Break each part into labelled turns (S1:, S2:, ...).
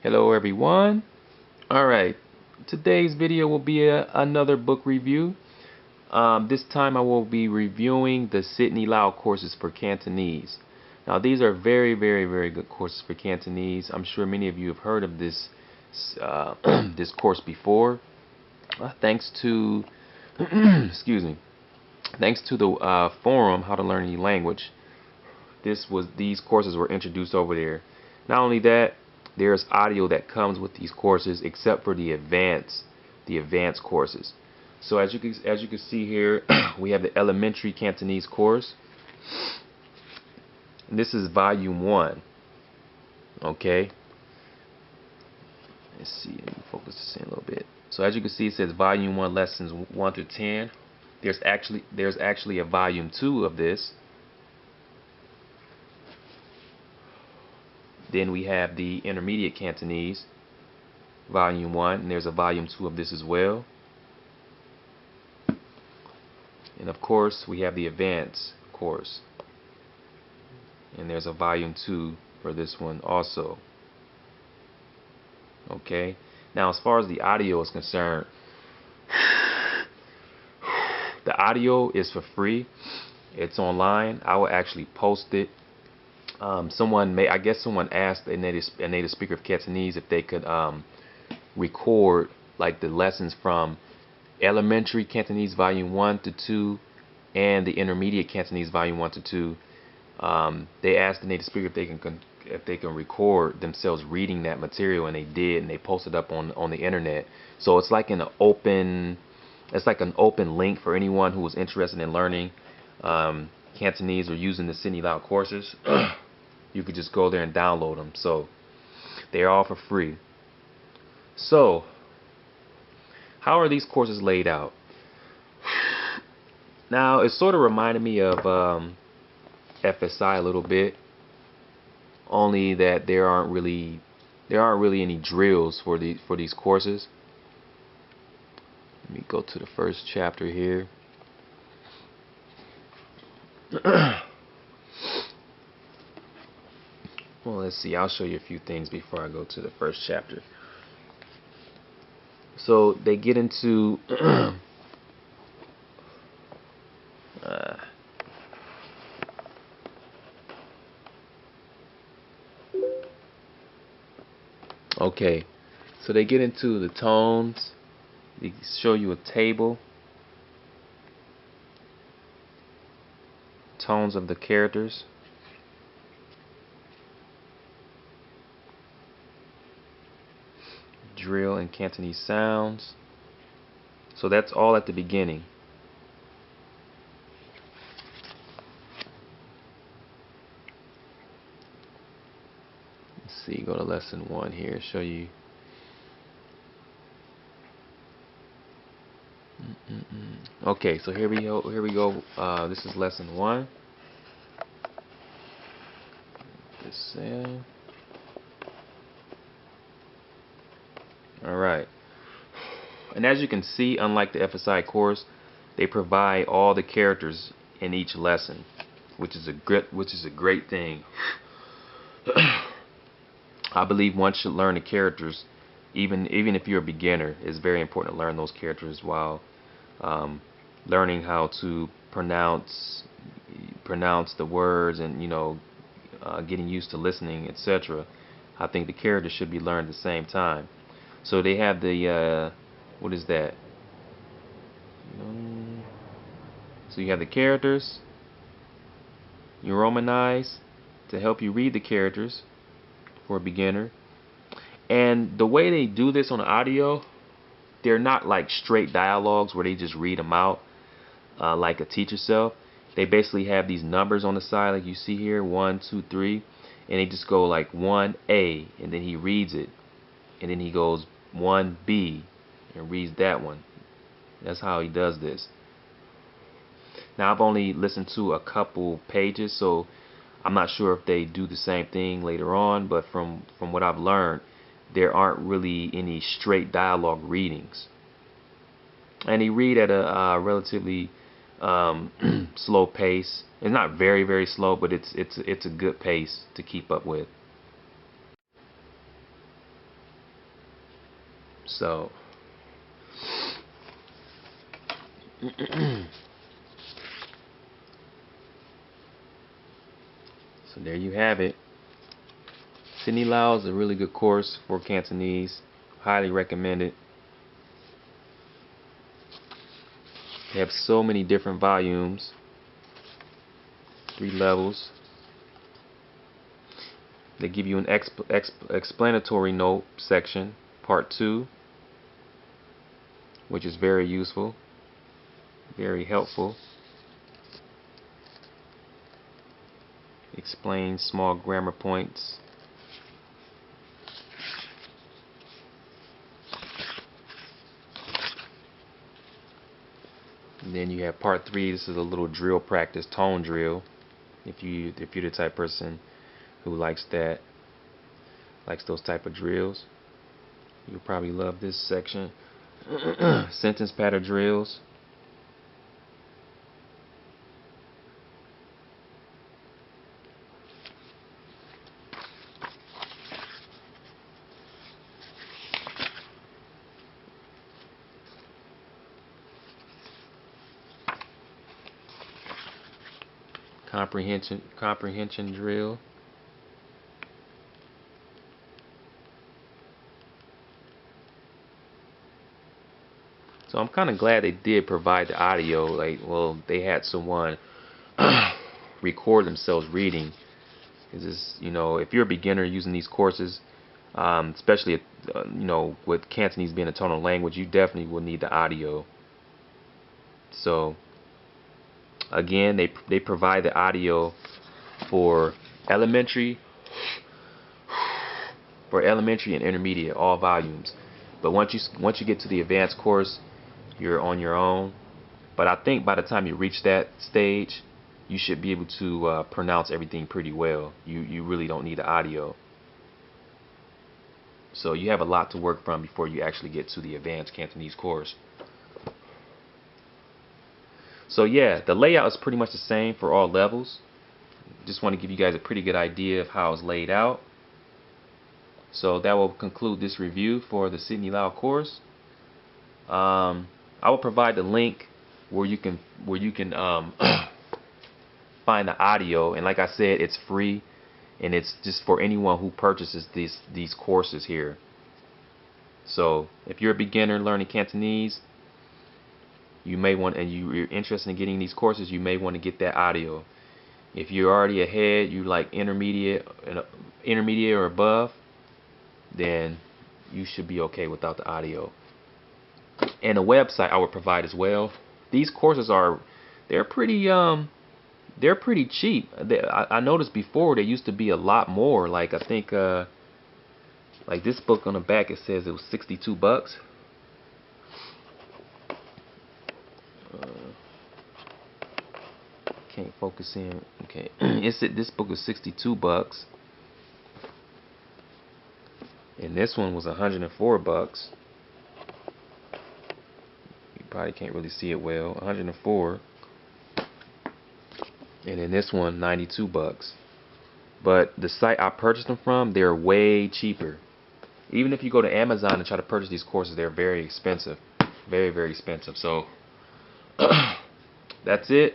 S1: Hello everyone. Alright, today's video will be another book review. This time I will be reviewing the Sydney Lau courses for Cantonese. Now these are very good courses for Cantonese. I'm sure many of you have heard of this this course before. Thanks to excuse me, thanks to the forum How to Learn Any Language. These courses were introduced over there. Not only that, there's audio that comes with these courses, except for the advanced courses. So as you can see here, we have the elementary Cantonese course. And this is volume 1. Okay. Let's see. Let me focus this in a little bit. So as you can see, it says volume 1, lessons 1 through 10. There's actually a volume 2 of this. Then we have the intermediate Cantonese, volume 1, and there's a volume 2 of this as well. And of course, we have the advanced course, and there's a volume 2 for this one also. Okay, now as far as the audio is concerned, the audio is for free. It's online. I will actually post it. I guess someone asked a native speaker of Cantonese if they could record like the lessons from elementary Cantonese volume 1 to 2 and the intermediate Cantonese volume 1 to 2. They asked the native speaker if they can record themselves reading that material, and they did, and they posted up on the internet. So it's like an open link for anyone who is interested in learning Cantonese or using the Sydney Lau courses. You could just go there and download them. So they're all for free. So how are these courses laid out? Now it sort of reminded me of FSI a little bit, only that there aren't really any drills for these courses. Let me go to the first chapter here. Well, let's see. I'll show you a few things before I go to the first chapter. So they get into okay, so they get into the tones. They show you a table, tones of the characters. Drill and Cantonese sounds. So that's all at the beginning. Let's see, go to lesson 1 here, show you. Okay, so here we go. This is lesson 1. This sound. Alright, and as you can see, unlike the FSI course, they provide all the characters in each lesson, which is a great thing. I believe one should learn the characters, even if you're a beginner. It's very important to learn those characters while learning how to pronounce the words, and getting used to listening, etc. I think the characters should be learned at the same time. So they have the what is that? So you have the characters. You romanize to help you read the characters for a beginner. And the way they do this on the audio, they're not like straight dialogues where they just read them out like a teacher self. They basically have these numbers on the side, like you see here, 1, 2, 3, and they just go like 1A, and then he reads it, and then he goes 1B and reads that one. That's how he does this. Now I've only listened to a couple pages, so I'm not sure if they do the same thing later on, but from what I've learned, there aren't really any straight dialogue readings. And they read at a relatively slow pace. It's not very slow, but it's a good pace to keep up with. So so there you have it. Sydney Lau is a really good course for Cantonese. Highly recommend it. They have so many different volumes, 3 levels. They give you an explanatory note section, part 2, which is very useful, very helpful. Explains small grammar points. And then you have part 3. This is a little drill practice, tone drill. If you're the type of person who likes those type of drills, you'll probably love this section. Sentence pattern drills. Comprehension drill. So I'm kind of glad they did provide the audio. Like, well, they had someone record themselves reading. Because it's, if you're a beginner using these courses, especially with Cantonese being a tonal language, you definitely will need the audio. So again, they provide the audio for elementary and intermediate, all volumes. But once you get to the advanced course, you're on your own. But I think by the time you reach that stage, you should be able to pronounce everything pretty well. You really don't need the audio. So you have a lot to work from before you actually get to the advanced Cantonese course. So yeah, the layout is pretty much the same for all levels. Just want to give you guys a pretty good idea of how it's laid out. So that will conclude this review for the Sydney Lau course. I will provide the link where you can find the audio, and like I said, it's free, and it's just for anyone who purchases these courses here. So if you're a beginner learning Cantonese, you may want, and you're interested in getting these courses, you may want to get that audio. If you're already ahead, you like intermediate or above, then you should be okay without the audio. And a website I would provide as well. These courses they're pretty cheap. I noticed before there used to be a lot more. Like I think like this book on the back, it says it was $62. Can't focus in. Okay, this book was $62, and this one was $104. You probably can't really see it well. $104, and then this one $92. But the site I purchased them from, they're way cheaper. Even if you go to Amazon and try to purchase these courses, they're very expensive, very, very expensive. So that's it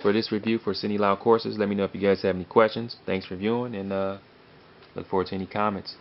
S1: for this review for Sydney Lau courses. Let me know if you guys have any questions. Thanks for viewing, and look forward to any comments.